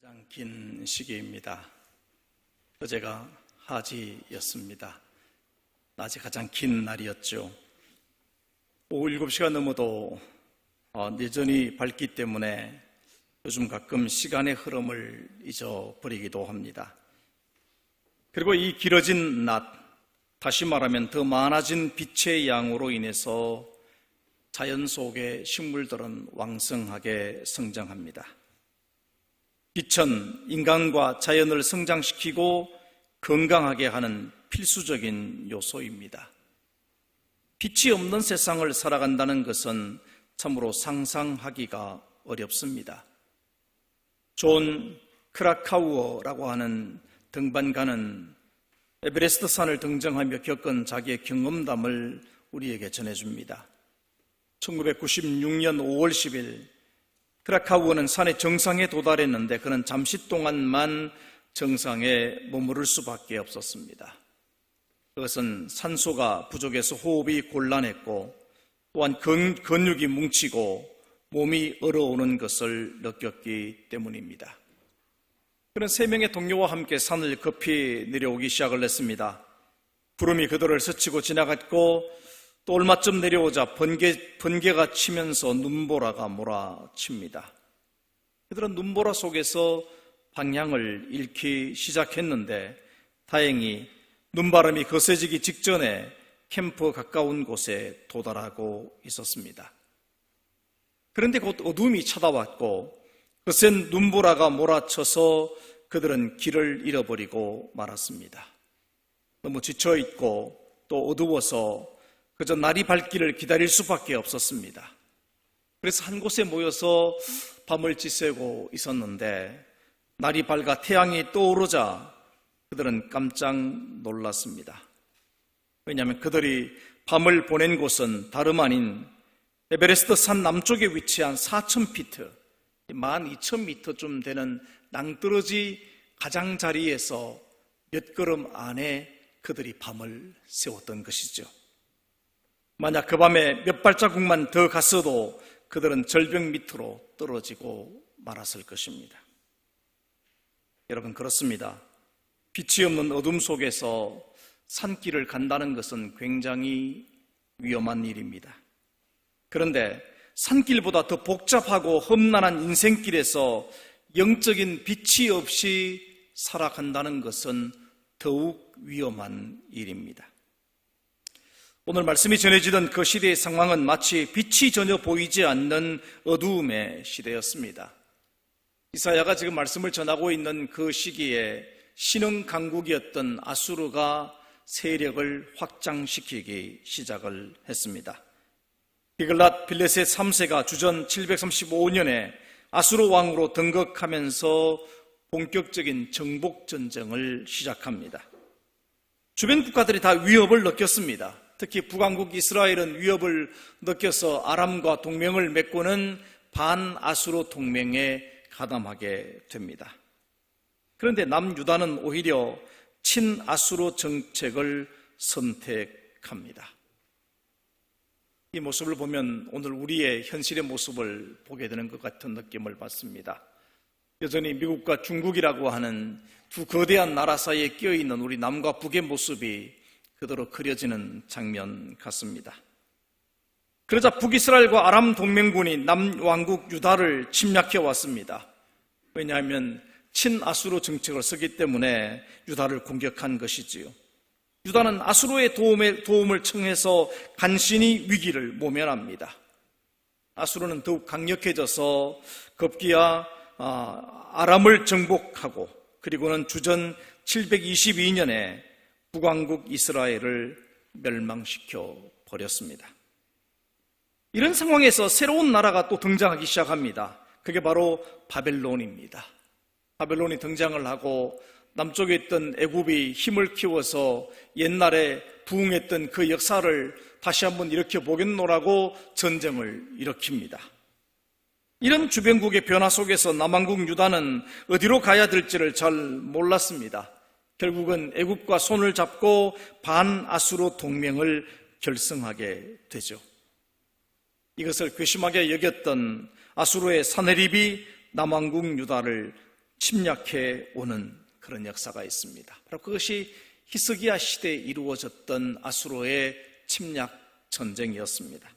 가장 긴 시기입니다. 어제가 하지였습니다. 낮이 가장 긴 날이었죠. 오후 7시가 넘어도 여전히 밝기 때문에 요즘 가끔 시간의 흐름을 잊어버리기도 합니다. 그리고 이 길어진 낮, 다시 말하면 더 많아진 빛의 양으로 인해서 자연 속의 식물들은 왕성하게 성장합니다. 빛은 인간과 자연을 성장시키고 건강하게 하는 필수적인 요소입니다. 빛이 없는 세상을 살아간다는 것은 참으로 상상하기가 어렵습니다. 존 크라카우어라고 하는 등반가는 에베레스트 산을 등정하며 겪은 자기의 경험담을 우리에게 전해줍니다. 1996년 5월 10일 크라카우어는 산의 정상에 도달했는데 그는 잠시 동안만 정상에 머무를 수밖에 없었습니다. 그것은 산소가 부족해서 호흡이 곤란했고 또한 근육이 뭉치고 몸이 얼어오는 것을 느꼈기 때문입니다. 그는 3명의 동료와 함께 산을 급히 내려오기 시작을 했습니다. 구름이 그들을 스치고 지나갔고 또 얼마쯤 내려오자 번개가 치면서 눈보라가 몰아칩니다. 그들은 눈보라 속에서 방향을 잃기 시작했는데 다행히 눈바람이 거세지기 직전에 캠프 가까운 곳에 도달하고 있었습니다. 그런데 곧 어둠이 찾아왔고 거센 눈보라가 몰아쳐서 그들은 길을 잃어버리고 말았습니다. 너무 지쳐있고 또 어두워서 그저 날이 밝기를 기다릴 수밖에 없었습니다. 그래서 한 곳에 모여서 밤을 지새고 있었는데 날이 밝아 태양이 떠오르자 그들은 깜짝 놀랐습니다. 왜냐하면 그들이 밤을 보낸 곳은 다름 아닌 에베레스트 산 남쪽에 위치한 4,000피트, 12,000m쯤 되는 낭떠러지 가장자리에서 몇 걸음 안에 그들이 밤을 세웠던 것이죠. 만약 그 밤에 몇 발자국만 더 갔어도 그들은 절벽 밑으로 떨어지고 말았을 것입니다. 여러분, 그렇습니다. 빛이 없는 어둠 속에서 산길을 간다는 것은 굉장히 위험한 일입니다. 그런데 산길보다 더 복잡하고 험난한 인생길에서 영적인 빛이 없이 살아간다는 것은 더욱 위험한 일입니다. 오늘 말씀이 전해지던 그 시대의 상황은 마치 빛이 전혀 보이지 않는 어두움의 시대였습니다. 이사야가 지금 말씀을 전하고 있는 그 시기에 신흥 강국이었던 아수르가 세력을 확장시키기 시작을 했습니다. 디글랏 빌레셋 3세가 주전 735년에 아수르 왕으로 등극하면서 본격적인 정복 전쟁을 시작합니다. 주변 국가들이 다 위협을 느꼈습니다. 특히 북왕국 이스라엘은 위협을 느껴서 아람과 동맹을 맺고는 반아수르 동맹에 가담하게 됩니다. 그런데 남유다는 오히려 친아수르 정책을 선택합니다. 이 모습을 보면 오늘 우리의 현실의 모습을 보게 되는 것 같은 느낌을 받습니다. 여전히 미국과 중국이라고 하는 두 거대한 나라 사이에 끼어있는 우리 남과 북의 모습이 그대로 그려지는 장면 같습니다. 그러자 북이스라엘과 아람 동맹군이 남왕국 유다를 침략해 왔습니다. 왜냐하면 친아수르 정책을 쓰기 때문에 유다를 공격한 것이지요. 유다는 아수르의 도움을 청해서 간신히 위기를 모면합니다. 아수르는 더욱 강력해져서 급기야 아람을 정복하고 그리고는 주전 722년에 북왕국 이스라엘을 멸망시켜 버렸습니다. 이런 상황에서 새로운 나라가 또 등장하기 시작합니다. 그게 바로 바벨론입니다. 바벨론이 등장을 하고 남쪽에 있던 애굽이 힘을 키워서 옛날에 부흥했던 그 역사를 다시 한번 일으켜보겠노라고 전쟁을 일으킵니다. 이런 주변국의 변화 속에서 남왕국 유다는 어디로 가야 될지를 잘 몰랐습니다. 결국은 애굽과 손을 잡고 반아수르 동맹을 결성하게 되죠. 이것을 괘씸하게 여겼던 아수르의 사네립이 남왕국 유다를 침략해 오는 그런 역사가 있습니다. 바로 그것이 히스기야 시대에 이루어졌던 아수르의 침략 전쟁이었습니다.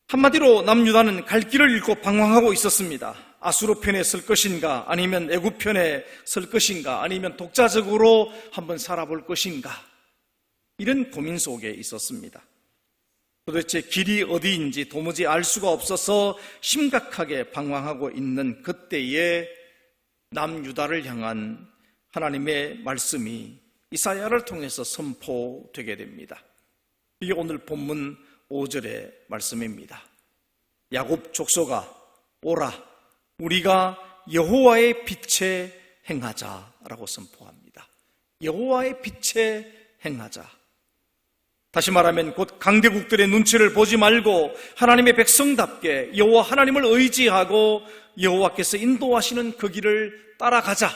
한마디로 남유다는 갈 길을 잃고 방황하고 있었습니다. 아수르 편에 설 것인가, 아니면 애굽 편에 설 것인가, 아니면 독자적으로 한번 살아볼 것인가, 이런 고민 속에 있었습니다. 도대체 길이 어디인지 도무지 알 수가 없어서 심각하게 방황하고 있는 그때에 남유다를 향한 하나님의 말씀이 이사야를 통해서 선포되게 됩니다. 이게 오늘 본문 5절의 말씀입니다. 야곱 족속아, 오라, 우리가 여호와의 빛에 행하자라고 선포합니다. 여호와의 빛에 행하자. 다시 말하면 곧 강대국들의 눈치를 보지 말고 하나님의 백성답게 여호와 하나님을 의지하고 여호와께서 인도하시는 그 길을 따라가자,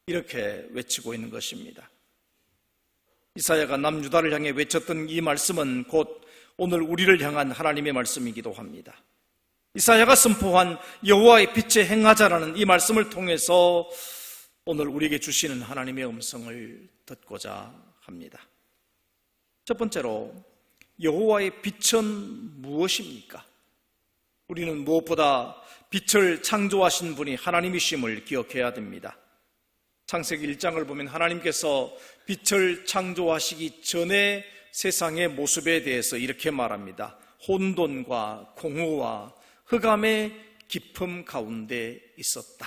이렇게 외치고 있는 것입니다. 이사야가 남유다를 향해 외쳤던 이 말씀은 곧 오늘 우리를 향한 하나님의 말씀이기도 합니다. 이사야가 선포한 여호와의 빛에 행하자라는 이 말씀을 통해서 오늘 우리에게 주시는 하나님의 음성을 듣고자 합니다. 첫 번째로, 여호와의 빛은 무엇입니까? 우리는 무엇보다 빛을 창조하신 분이 하나님이심을 기억해야 됩니다. 창세기 1장을 보면 하나님께서 빛을 창조하시기 전에 세상의 모습에 대해서 이렇게 말합니다. 혼돈과 공허와 흑암의 깊음 가운데 있었다.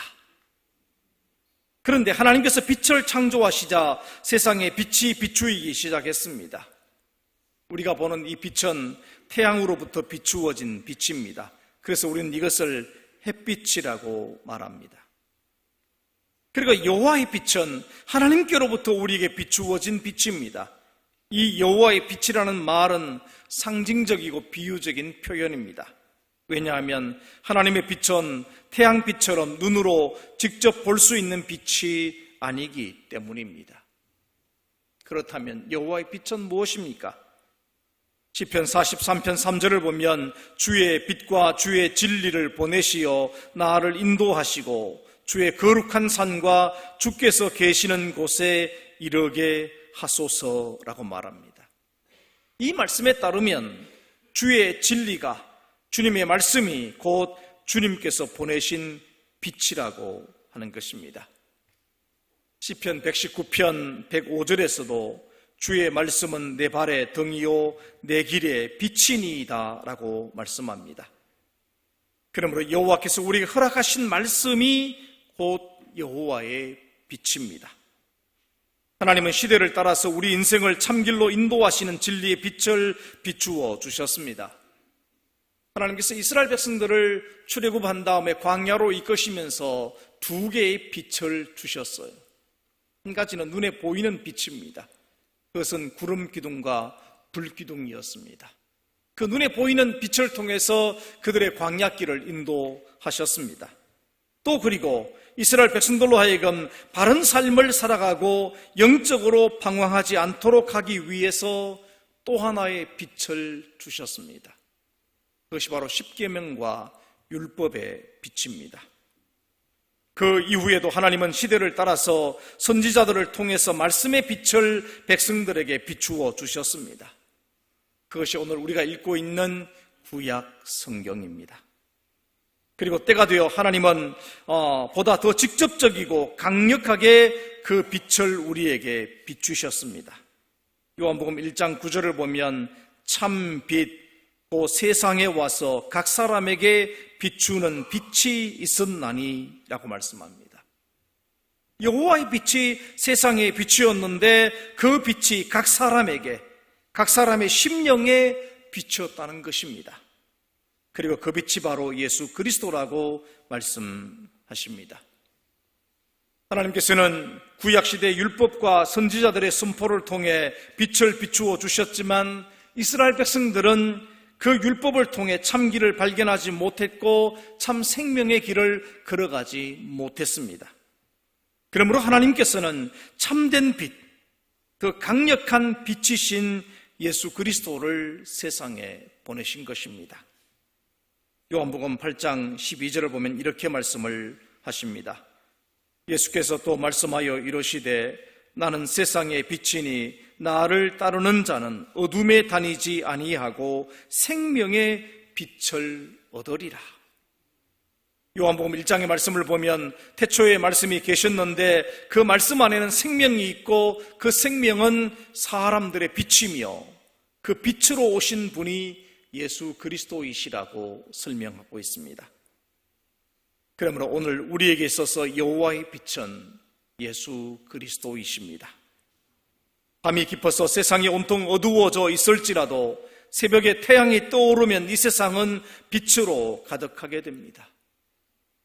그런데 하나님께서 빛을 창조하시자 세상에 빛이 비추이기 시작했습니다. 우리가 보는 이 빛은 태양으로부터 비추어진 빛입니다. 그래서 우리는 이것을 햇빛이라고 말합니다. 그리고 여호와의 빛은 하나님께로부터 우리에게 비추어진 빛입니다. 이 여호와의 빛이라는 말은 상징적이고 비유적인 표현입니다. 왜냐하면 하나님의 빛은 태양빛처럼 눈으로 직접 볼 수 있는 빛이 아니기 때문입니다. 그렇다면 여호와의 빛은 무엇입니까? 시편 43편 3절을 보면 주의 빛과 주의 진리를 보내시어 나를 인도하시고 주의 거룩한 산과 주께서 계시는 곳에 이르게 하소서라고 말합니다. 이 말씀에 따르면 주의 진리가, 주님의 말씀이 곧 주님께서 보내신 빛이라고 하는 것입니다. 시편 119편 105절에서도 주의 말씀은 내 발의 등이요 내 길의 빛이니이다 라고 말씀합니다. 그러므로 여호와께서 우리에게 허락하신 말씀이 곧 여호와의 빛입니다. 하나님은 시대를 따라서 우리 인생을 참길로 인도하시는 진리의 빛을 비추어 주셨습니다. 하나님께서 이스라엘 백성들을 출애굽한 다음에 광야로 이끄시면서 두 개의 빛을 주셨어요. 한 가지는 눈에 보이는 빛입니다. 그것은 구름 기둥과 불 기둥이었습니다. 그 눈에 보이는 빛을 통해서 그들의 광야길을 인도하셨습니다. 또 그리고 이스라엘 백성들로 하여금 바른 삶을 살아가고 영적으로 방황하지 않도록 하기 위해서 또 하나의 빛을 주셨습니다. 그것이 바로 십계명과 율법의 빛입니다. 그 이후에도 하나님은 시대를 따라서 선지자들을 통해서 말씀의 빛을 백성들에게 비추어 주셨습니다. 그것이 오늘 우리가 읽고 있는 구약 성경입니다. 그리고 때가 되어 하나님은 보다 더 직접적이고 강력하게 그 빛을 우리에게 비추셨습니다. 요한복음 1장 9절을 보면 참 빛, 그 세상에 와서 각 사람에게 비추는 빛이 있었나니 라고 말씀합니다. 여호와의 빛이 세상에 빛이었는데 그 빛이 각 사람에게, 각 사람의 심령에 비추었다는 것입니다. 그리고 그 빛이 바로 예수 그리스도라고 말씀하십니다. 하나님께서는 구약시대 율법과 선지자들의 선포를 통해 빛을 비추어 주셨지만 이스라엘 백성들은 그 율법을 통해 참 길을 발견하지 못했고 참 생명의 길을 걸어가지 못했습니다. 그러므로 하나님께서는 참된 빛, 그 강력한 빛이신 예수 그리스도를 세상에 보내신 것입니다. 요한복음 8장 12절을 보면 이렇게 말씀을 하십니다. 예수께서 또 말씀하여 이르시되 나는 세상의 빛이니 나를 따르는 자는 어둠에 다니지 아니하고 생명의 빛을 얻으리라. 요한복음 1장의 말씀을 보면 태초에 말씀이 계셨는데 그 말씀 안에는 생명이 있고 그 생명은 사람들의 빛이며 그 빛으로 오신 분이 예수 그리스도이시라고 설명하고 있습니다. 그러므로 오늘 우리에게 있어서 여호와의 빛은 예수 그리스도이십니다. 밤이 깊어서 세상이 온통 어두워져 있을지라도 새벽에 태양이 떠오르면 이 세상은 빛으로 가득하게 됩니다.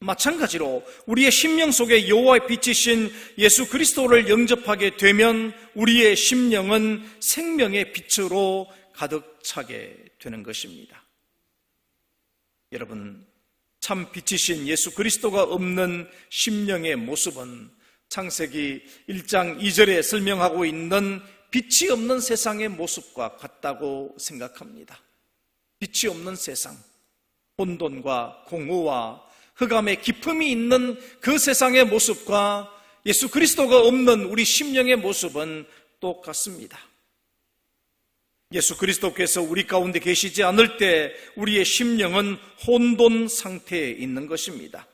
마찬가지로 우리의 심령 속에 여호와의 빛이신 예수 그리스도를 영접하게 되면 우리의 심령은 생명의 빛으로 가득 차게 되는 것입니다. 여러분, 참 빛이신 예수 그리스도가 없는 심령의 모습은 창세기 1장 2절에 설명하고 있는 빛이 없는 세상의 모습과 같다고 생각합니다. 빛이 없는 세상, 혼돈과 공허와 흑암의 깊음이 있는 그 세상의 모습과 예수 그리스도가 없는 우리 심령의 모습은 똑같습니다. 예수 그리스도께서 우리 가운데 계시지 않을 때 우리의 심령은 혼돈 상태에 있는 것입니다.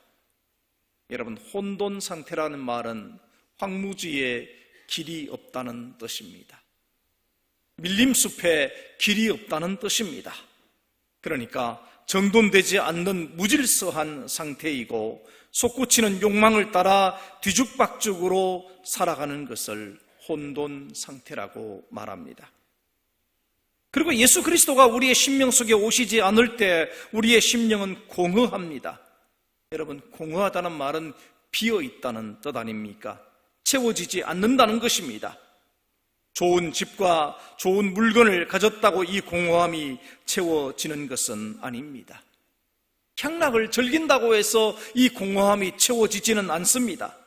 여러분, 혼돈 상태라는 말은 황무지에 길이 없다는 뜻입니다. 밀림숲에 길이 없다는 뜻입니다. 그러니까 정돈되지 않는 무질서한 상태이고 솟구치는 욕망을 따라 뒤죽박죽으로 살아가는 것을 혼돈 상태라고 말합니다. 그리고 예수 그리스도가 우리의 심령 속에 오시지 않을 때 우리의 심령은 공허합니다. 여러분, 공허하다는 말은 비어있다는 뜻 아닙니까? 채워지지 않는다는 것입니다. 좋은 집과 좋은 물건을 가졌다고 이 공허함이 채워지는 것은 아닙니다. 향락을 즐긴다고 해서 이 공허함이 채워지지는 않습니다.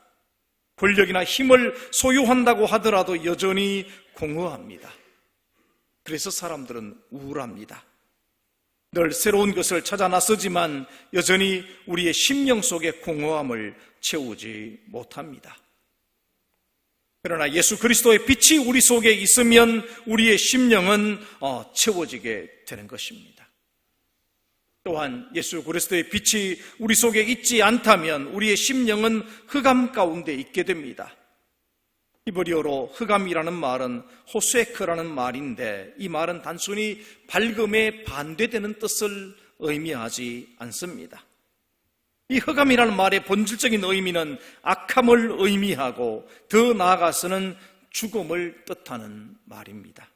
권력이나 힘을 소유한다고 하더라도 여전히 공허합니다. 그래서 사람들은 우울합니다. 늘 새로운 것을 찾아 나서지만 여전히 우리의 심령 속의 공허함을 채우지 못합니다. 그러나 예수 그리스도의 빛이 우리 속에 있으면 우리의 심령은 채워지게 되는 것입니다. 또한 예수 그리스도의 빛이 우리 속에 있지 않다면 우리의 심령은 흑암 가운데 있게 됩니다. 히브리어로 흑암이라는 말은 호세크라는 말인데 이 말은 단순히 밝음에 반대되는 뜻을 의미하지 않습니다. 이 흑암이라는 말의 본질적인 의미는 악함을 의미하고 더 나아가서는 죽음을 뜻하는 말입니다.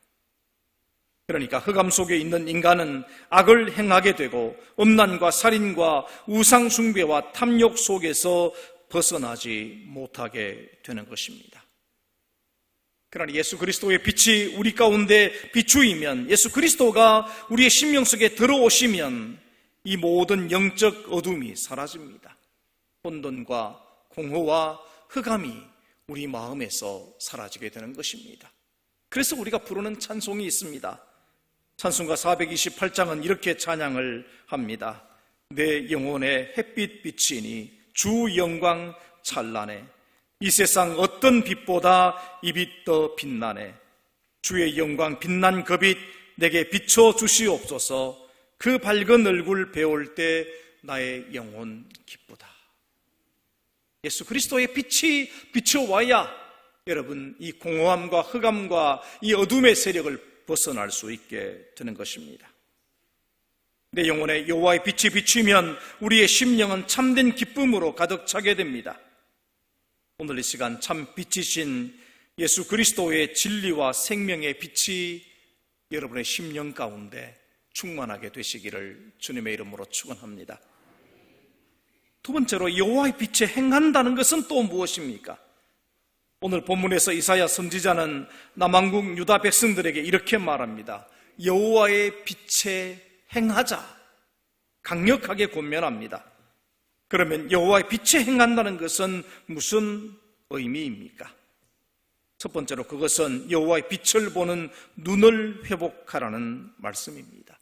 그러니까 흑암 속에 있는 인간은 악을 행하게 되고 음란과 살인과 우상 숭배와 탐욕 속에서 벗어나지 못하게 되는 것입니다. 그러나 예수 그리스도의 빛이 우리 가운데 비추이면, 예수 그리스도가 우리의 심령 속에 들어오시면 이 모든 영적 어둠이 사라집니다. 혼돈과 공허와 흑암이 우리 마음에서 사라지게 되는 것입니다. 그래서 우리가 부르는 찬송이 있습니다. 찬송가 428장은 이렇게 찬양을 합니다. 내 영혼의 햇빛 비치니 주 영광 찬란해. 이 세상 어떤 빛보다 이 빛 더 빛나네. 주의 영광 빛난 그 빛 내게 비춰 주시옵소서. 그 밝은 얼굴 배울 때 나의 영혼 기쁘다. 예수 그리스도의 빛이 비춰와야 여러분 이 공허함과 흑암과 이 어둠의 세력을 벗어날 수 있게 되는 것입니다. 내 영혼에 여호와의 빛이 비추면 우리의 심령은 참된 기쁨으로 가득 차게 됩니다. 오늘 이 시간 참 빛이신 예수 그리스도의 진리와 생명의 빛이 여러분의 심령 가운데 충만하게 되시기를 주님의 이름으로 축원합니다. 두 번째로 여호와의 빛에 행한다는 것은 또 무엇입니까? 오늘 본문에서 이사야 선지자는 남왕국 유다 백성들에게 이렇게 말합니다. 여호와의 빛에 행하자. 강력하게 권면합니다. 그러면 여호와의 빛에 행한다는 것은 무슨 의미입니까? 첫 번째로 그것은 여호와의 빛을 보는 눈을 회복하라는 말씀입니다.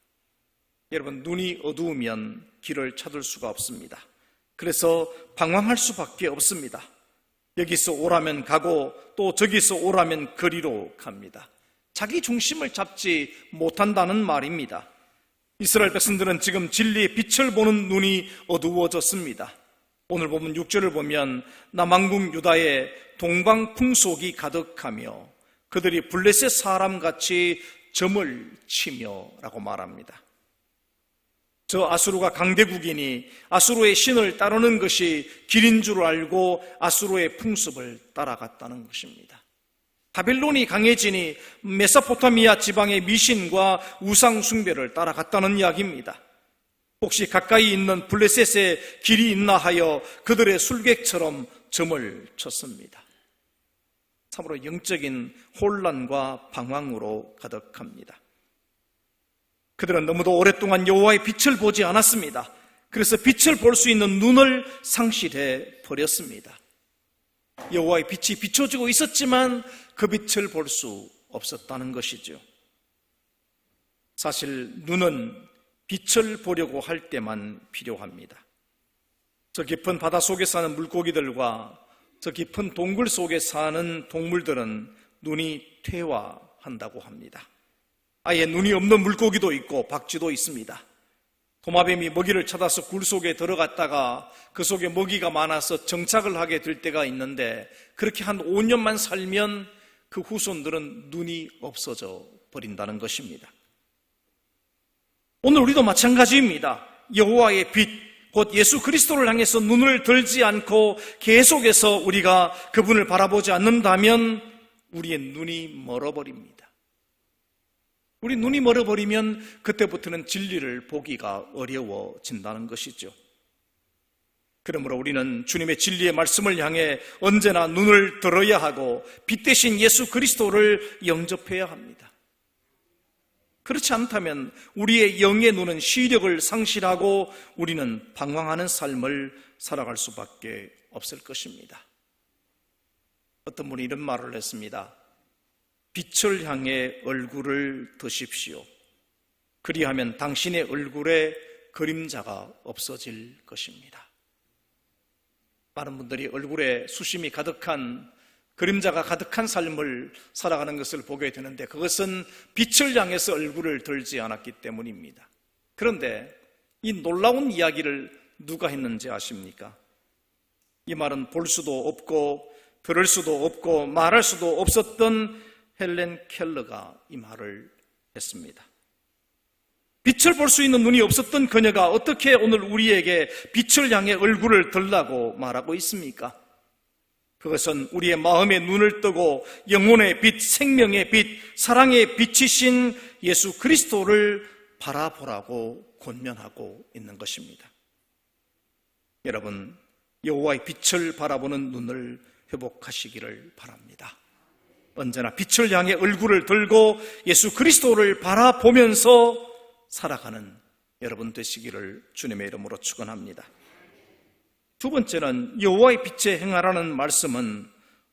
여러분, 눈이 어두우면 길을 찾을 수가 없습니다. 그래서 방황할 수밖에 없습니다. 여기서 오라면 가고 또 저기서 오라면 거리로 갑니다. 자기 중심을 잡지 못한다는 말입니다. 이스라엘 백성들은 지금 진리의 빛을 보는 눈이 어두워졌습니다. 오늘 보면 6절을 보면 남왕국 유다에 동방풍속이 가득하며 그들이 블레셋 사람같이 점을 치며 라고 말합니다. 저 아수르가 강대국이니 아수르의 신을 따르는 것이 길인 줄 알고 아수르의 풍습을 따라갔다는 것입니다. 바벨론이 강해지니 메소포타미아 지방의 미신과 우상 숭배를 따라갔다는 이야기입니다. 혹시 가까이 있는 블레셋에 길이 있나 하여 그들의 술객처럼 점을 쳤습니다. 참으로 영적인 혼란과 방황으로 가득합니다. 그들은 너무도 오랫동안 여호와의 빛을 보지 않았습니다. 그래서 빛을 볼 수 있는 눈을 상실해 버렸습니다. 여호와의 빛이 비춰지고 있었지만 그 빛을 볼 수 없었다는 것이죠. 사실 눈은 빛을 보려고 할 때만 필요합니다. 저 깊은 바다 속에 사는 물고기들과 저 깊은 동굴 속에 사는 동물들은 눈이 퇴화한다고 합니다. 아예 눈이 없는 물고기도 있고 박쥐도 있습니다. 도마뱀이 먹이를 찾아서 굴 속에 들어갔다가 그 속에 먹이가 많아서 정착을 하게 될 때가 있는데 그렇게 한 5년만 살면 그 후손들은 눈이 없어져 버린다는 것입니다. 오늘 우리도 마찬가지입니다. 여호와의 빛, 곧 예수 그리스도를 향해서 눈을 들지 않고 계속해서 우리가 그분을 바라보지 않는다면 우리의 눈이 멀어버립니다. 우리 눈이 멀어버리면 그때부터는 진리를 보기가 어려워진다는 것이죠. 그러므로 우리는 주님의 진리의 말씀을 향해 언제나 눈을 들어야 하고 빛 대신 예수 그리스도를 영접해야 합니다. 그렇지 않다면 우리의 영의 눈은 시력을 상실하고 우리는 방황하는 삶을 살아갈 수밖에 없을 것입니다. 어떤 분이 이런 말을 했습니다. 빛을 향해 얼굴을 드십시오. 그리하면 당신의 얼굴에 그림자가 없어질 것입니다. 많은 분들이 얼굴에 수심이 가득한 그림자가 가득한 삶을 살아가는 것을 보게 되는데 그것은 빛을 향해서 얼굴을 들지 않았기 때문입니다. 그런데 이 놀라운 이야기를 누가 했는지 아십니까? 이 말은 볼 수도 없고 들을 수도 없고 말할 수도 없었던 헬렌 켈러가 이 말을 했습니다. 빛을 볼 수 있는 눈이 없었던 그녀가 어떻게 오늘 우리에게 빛을 향해 얼굴을 들라고 말하고 있습니까? 그것은 우리의 마음의 눈을 뜨고 영혼의 빛, 생명의 빛, 사랑의 빛이신 예수 그리스도를 바라보라고 권면하고 있는 것입니다. 여러분, 여호와의 빛을 바라보는 눈을 회복하시기를 바랍니다. 언제나 빛을 향해 얼굴을 들고 예수 그리스도를 바라보면서 살아가는 여러분 되시기를 주님의 이름으로 축원합니다. 두 번째는 여호와의 빛에 행하라는 말씀은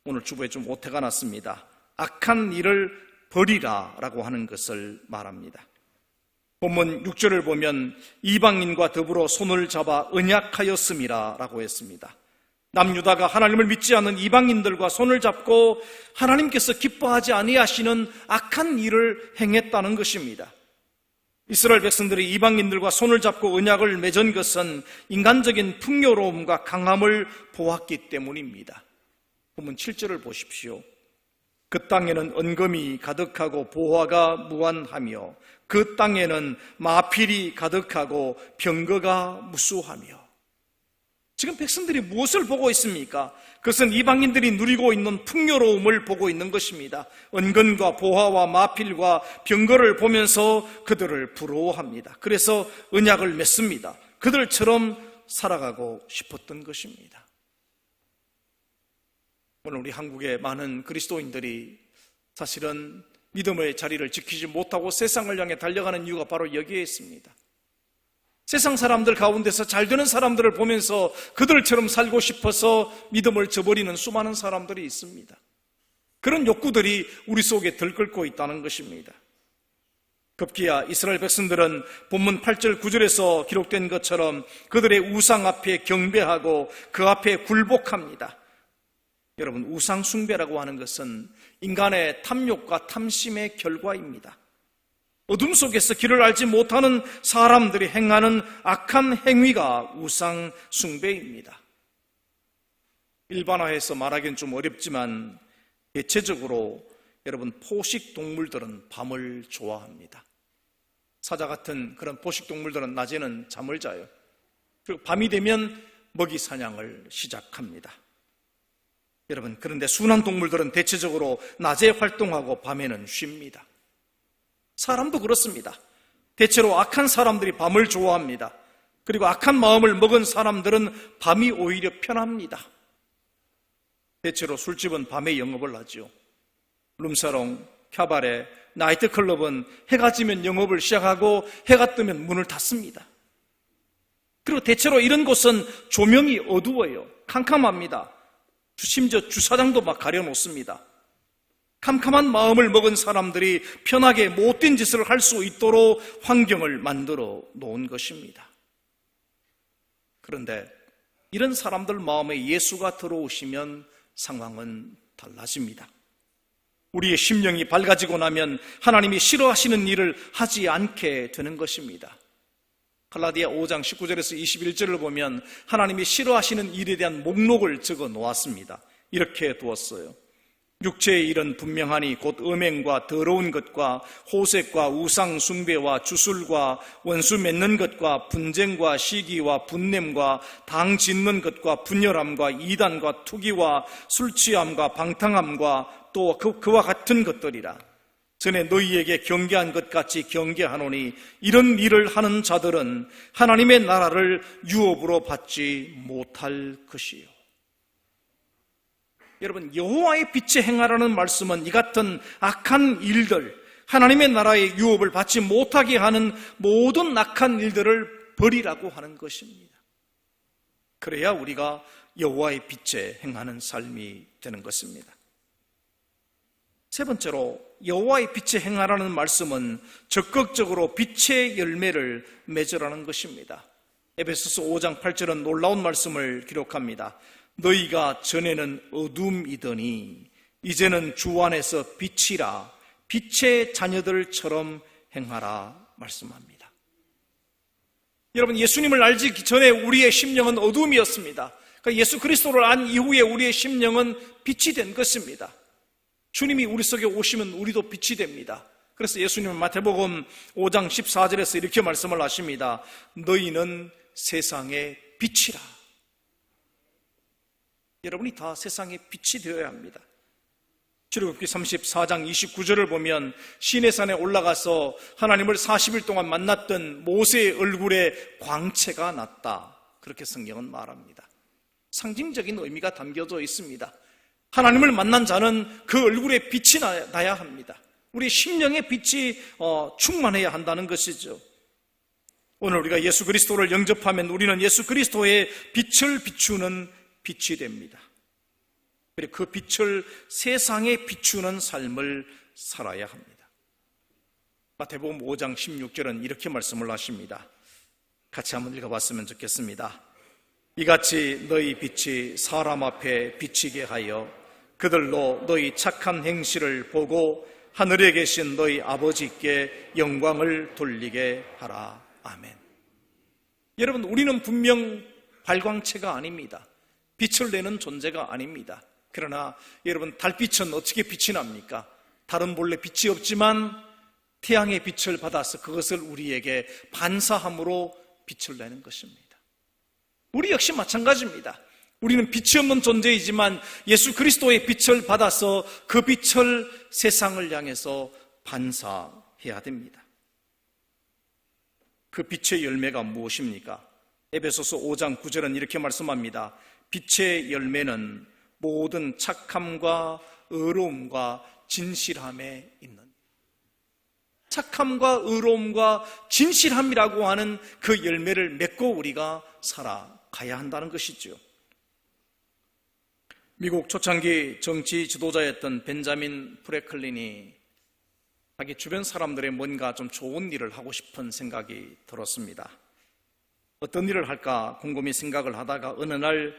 오늘 주보에 좀 오태가 났습니다. 악한 일을 버리라 라고 하는 것을 말합니다. 본문 6절을 보면 이방인과 더불어 손을 잡아 언약하였음이라 라고 했습니다. 남유다가 하나님을 믿지 않는 이방인들과 손을 잡고 하나님께서 기뻐하지 아니하시는 악한 일을 행했다는 것입니다. 이스라엘 백성들이 이방인들과 손을 잡고 언약을 맺은 것은 인간적인 풍요로움과 강함을 보았기 때문입니다. 본문 7절을 보십시오. 그 땅에는 언금이 가득하고 보화가 무한하며 그 땅에는 마필이 가득하고 병거가 무수하며. 지금 백성들이 무엇을 보고 있습니까? 그것은 이방인들이 누리고 있는 풍요로움을 보고 있는 것입니다. 은근과 보화와 마필과 병거를 보면서 그들을 부러워합니다. 그래서 언약을 맺습니다. 그들처럼 살아가고 싶었던 것입니다. 오늘 우리 한국의 많은 그리스도인들이 사실은 믿음의 자리를 지키지 못하고 세상을 향해 달려가는 이유가 바로 여기에 있습니다. 세상 사람들 가운데서 잘 되는 사람들을 보면서 그들처럼 살고 싶어서 믿음을 저버리는 수많은 사람들이 있습니다. 그런 욕구들이 우리 속에 들끓고 있다는 것입니다. 급기야 이스라엘 백성들은 본문 8절 9절에서 기록된 것처럼 그들의 우상 앞에 경배하고 그 앞에 굴복합니다. 여러분, 우상 숭배라고 하는 것은 인간의 탐욕과 탐심의 결과입니다. 어둠 속에서 길을 알지 못하는 사람들이 행하는 악한 행위가 우상 숭배입니다. 일반화해서 말하기는 좀 어렵지만 대체적으로 여러분, 포식 동물들은 밤을 좋아합니다. 사자 같은 그런 포식 동물들은 낮에는 잠을 자요. 그리고 밤이 되면 먹이 사냥을 시작합니다. 여러분, 그런데 순한 동물들은 대체적으로 낮에 활동하고 밤에는 쉽니다. 사람도 그렇습니다. 대체로 악한 사람들이 밤을 좋아합니다. 그리고 악한 마음을 먹은 사람들은 밤이 오히려 편합니다. 대체로 술집은 밤에 영업을 하죠. 룸사롱, 캬바레, 나이트클럽은 해가 지면 영업을 시작하고 해가 뜨면 문을 닫습니다. 그리고 대체로 이런 곳은 조명이 어두워요. 캄캄합니다. 심지어 주차장도 막 가려놓습니다. 캄캄한 마음을 먹은 사람들이 편하게 못된 짓을 할 수 있도록 환경을 만들어 놓은 것입니다. 그런데 이런 사람들 마음에 예수가 들어오시면 상황은 달라집니다. 우리의 심령이 밝아지고 나면 하나님이 싫어하시는 일을 하지 않게 되는 것입니다. 갈라디아 5장 19절에서 21절을 보면 하나님이 싫어하시는 일에 대한 목록을 적어 놓았습니다. 이렇게 두었어요. 육체의 일은 분명하니 곧 음행과 더러운 것과 호색과 우상 숭배와 주술과 원수 맺는 것과 분쟁과 시기와 분냄과 당 짓는 것과 분열함과 이단과 투기와 술취함과 방탕함과 또 그와 같은 것들이라. 전에 너희에게 경계한 것 같이 경계하노니 이런 일을 하는 자들은 하나님의 나라를 유업으로 받지 못할 것이요. 여러분, 여호와의 빛에 행하라는 말씀은 이 같은 악한 일들, 하나님의 나라의 유업을 받지 못하게 하는 모든 악한 일들을 버리라고 하는 것입니다. 그래야 우리가 여호와의 빛에 행하는 삶이 되는 것입니다. 세 번째로 여호와의 빛에 행하라는 말씀은 적극적으로 빛의 열매를 맺으라는 것입니다. 에베소서 5장 8절은 놀라운 말씀을 기록합니다. 너희가 전에는 어둠이더니 이제는 주 안에서 빛이라 빛의 자녀들처럼 행하라 말씀합니다. 여러분, 예수님을 알기 전에 우리의 심령은 어둠이었습니다. 그러니까 예수 그리스도를 안 이후에 우리의 심령은 빛이 된 것입니다. 주님이 우리 속에 오시면 우리도 빛이 됩니다. 그래서 예수님은 마태복음 5장 14절에서 이렇게 말씀을 하십니다. 너희는 세상의 빛이라. 여러분이 다 세상의 빛이 되어야 합니다. 출애굽기 34장 29절을 보면 시내산에 올라가서 하나님을 40일 동안 만났던 모세의 얼굴에 광채가 났다. 그렇게 성경은 말합니다. 상징적인 의미가 담겨져 있습니다. 하나님을 만난 자는 그 얼굴에 빛이 나야 합니다. 우리 심령의 빛이 충만해야 한다는 것이죠. 오늘 우리가 예수 그리스도를 영접하면 우리는 예수 그리스도의 빛을 비추는 빛이 됩니다. 그리고 그 빛을 세상에 비추는 삶을 살아야 합니다. 마태복음 5장 16절은 이렇게 말씀을 하십니다. 같이 한번 읽어봤으면 좋겠습니다. 이같이 너희 빛이 사람 앞에 비치게 하여 그들로 너희 착한 행실을 보고 하늘에 계신 너희 아버지께 영광을 돌리게 하라. 아멘. 여러분, 우리는 분명 발광체가 아닙니다. 빛을 내는 존재가 아닙니다. 그러나 여러분, 달빛은 어떻게 빛이 납니까? 달은 본래 빛이 없지만 태양의 빛을 받아서 그것을 우리에게 반사함으로 빛을 내는 것입니다. 우리 역시 마찬가지입니다. 우리는 빛이 없는 존재이지만 예수 그리스도의 빛을 받아서 그 빛을 세상을 향해서 반사해야 됩니다. 그 빛의 열매가 무엇입니까? 에베소서 5장 9절은 이렇게 말씀합니다. 빛의 열매는 모든 착함과 의로움과 진실함에 있는, 착함과 의로움과 진실함이라고 하는 그 열매를 맺고 우리가 살아가야 한다는 것이죠. 미국 초창기 정치 지도자였던 벤자민 프랭클린이 자기 주변 사람들의 뭔가 좀 좋은 일을 하고 싶은 생각이 들었습니다. 어떤 일을 할까 곰곰이 생각을 하다가 어느 날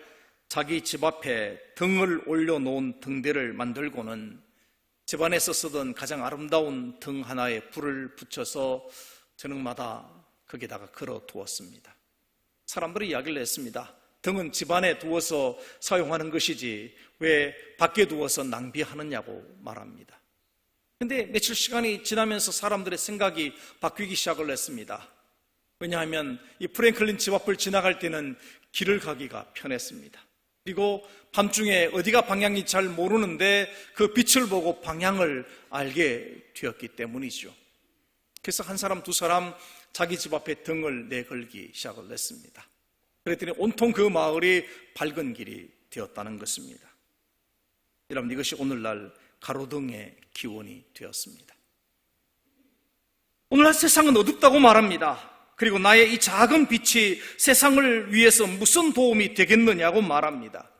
자기 집 앞에 등을 올려놓은 등대를 만들고는 집안에서 쓰던 가장 아름다운 등 하나에 불을 붙여서 저녁마다 거기다가 걸어 두었습니다. 사람들이 이야기를 했습니다. 등은 집안에 두어서 사용하는 것이지 왜 밖에 두어서 낭비하느냐고 말합니다. 근데 며칠 시간이 지나면서 사람들의 생각이 바뀌기 시작을 했습니다. 왜냐하면 이 프랭클린 집 앞을 지나갈 때는 길을 가기가 편했습니다. 그리고 밤중에 어디가 방향이 잘 모르는데 그 빛을 보고 방향을 알게 되었기 때문이죠. 그래서 한 사람 두 사람 자기 집 앞에 등을 내걸기 시작을 했습니다. 그랬더니 온통 그 마을이 밝은 길이 되었다는 것입니다. 여러분, 이것이 오늘날 가로등의 기원이 되었습니다. 오늘날 세상은 어둡다고 말합니다. 그리고 나의 이 작은 빛이 세상을 위해서 무슨 도움이 되겠느냐고 말합니다.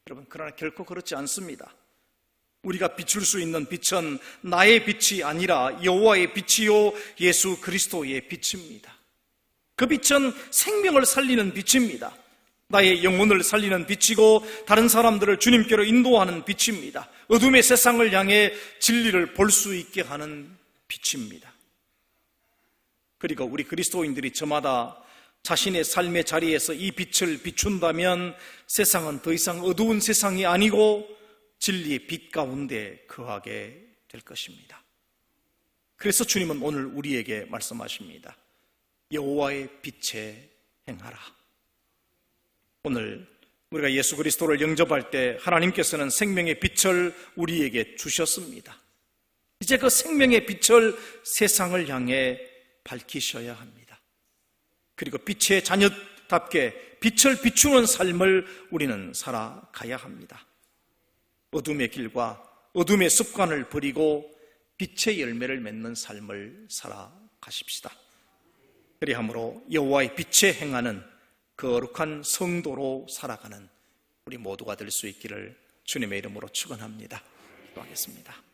여러분, 그러나 결코 그렇지 않습니다. 우리가 비출 수 있는 빛은 나의 빛이 아니라 여호와의 빛이요 예수 그리스도의 빛입니다. 그 빛은 생명을 살리는 빛입니다. 나의 영혼을 살리는 빛이고 다른 사람들을 주님께로 인도하는 빛입니다. 어둠의 세상을 향해 진리를 볼 수 있게 하는 빛입니다. 그리고 우리 그리스도인들이 저마다 자신의 삶의 자리에서 이 빛을 비춘다면 세상은 더 이상 어두운 세상이 아니고 진리의 빛 가운데 거하게 될 것입니다. 그래서 주님은 오늘 우리에게 말씀하십니다. 여호와의 빛에 행하라. 오늘 우리가 예수 그리스도를 영접할 때 하나님께서는 생명의 빛을 우리에게 주셨습니다. 이제 그 생명의 빛을 세상을 향해 밝히셔야 합니다. 그리고 빛의 자녀답게 빛을 비추는 삶을 우리는 살아가야 합니다. 어둠의 길과 어둠의 습관을 버리고 빛의 열매를 맺는 삶을 살아가십시다. 그리함으로 여호와의 빛에 행하는 거룩한 성도로 살아가는 우리 모두가 될 수 있기를 주님의 이름으로 축원합니다. 기도하겠습니다.